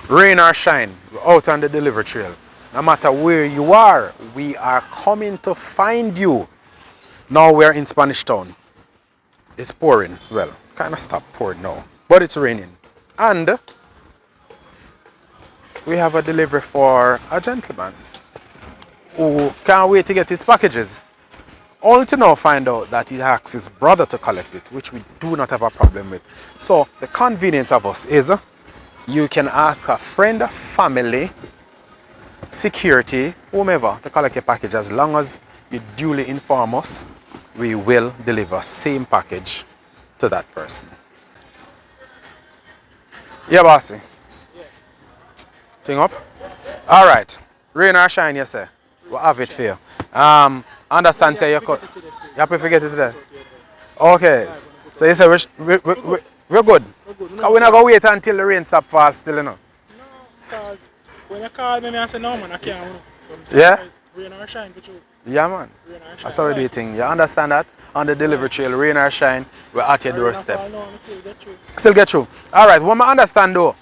Rain or shine, we're out on the delivery trail. No matter where you are, we are coming to find you. Now we're in Spanish Town. It's pouring. Well, kind of stopped pouring now, but it's raining. And we have a delivery for a gentleman who can't wait to get his packages. Only to now find out that he asks his brother to collect it, which we do not have a problem with. So the convenience of us is you can ask a friend, family, security, whomever to collect your package. As long as you duly inform us, we will deliver same package to that person. Yeah, bossy. Yeah. Thing up? Alright. Rain or shine, yes sir. We'll have it for you. Understand say you have to forget it today. Okay. So you say we're good. We're good. Because we're not going to wait until the rain stop fall still, you know. No, because when you call me, I say no man, I can't. So Yeah? Rain or shine for you. Yeah man. Rain or shine. That's how we do it thing. You understand that? On the delivery trail, rain or shine, we're at your doorstep. Still get through. Alright, what I understand though,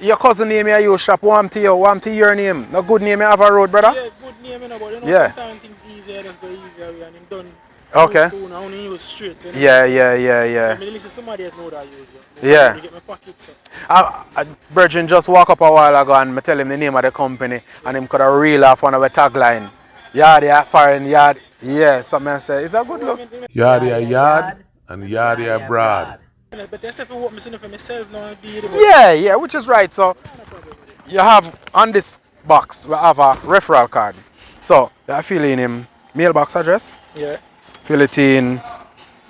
your cousin name here, you shop, warm to your name. No good name you have a road, brother? Yeah, good name, you know, but you know, Yeah. sometimes things easier, just go easier way and him done. Okay. I only use straight. You know? Yeah. I mean, listen, somebody else know that I use you. Yeah. You get my pocket, so. Virgin just walk up a while ago and I tell him the name of the company and him could have reel off one of the tagline. Yard, yeah, foreign yard. Yeah, something say, it's a good look. Yard, and yard, broad. But there's stuff what I'm saying for myself now. Yeah, which is right. So you have on this box, we have a referral card. So you fill in him mailbox address. Yeah. Fill it in.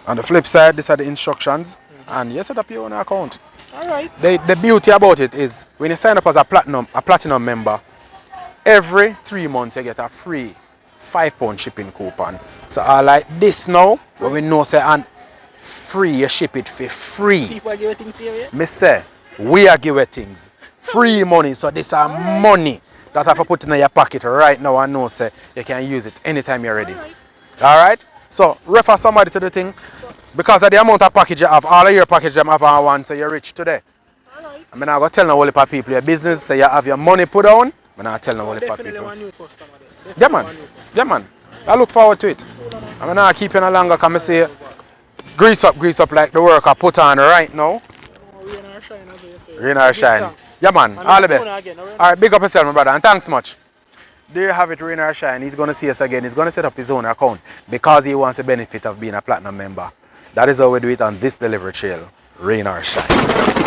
On the flip side, these are the instructions. And you set up your own account. Alright. The beauty about it is when you sign up as a platinum member, every 3 months you get a free £5 shipping coupon. So I like this now, where we know say and free, you ship it for free. People are giving things here, yeah? Me say, we are giving things. Free money, so this are money that I have to put in your pocket right now and know say you can use it anytime you're ready. Alright? So refer somebody to the thing. Because of the amount of package you have, all of your package them have on one, so you're rich today. Alright. I mean, I'm going to tell no whole heap of people your business, so you have your money put down, but I tell no whole heap of people. One new customer there. Yeah man, I look forward to it. I mean, I keep you no longer, because I say, grease up like the work I put on right now. Rain or shine, as you say. Rain or shine. Yeah man, all the best. Alright, big up yourself my brother, and thanks much. There you have it, rain or shine. He's going to see us again. He's going to set up his own account because he wants the benefit of being a platinum member. That is how we do it on this delivery trail, rain or shine.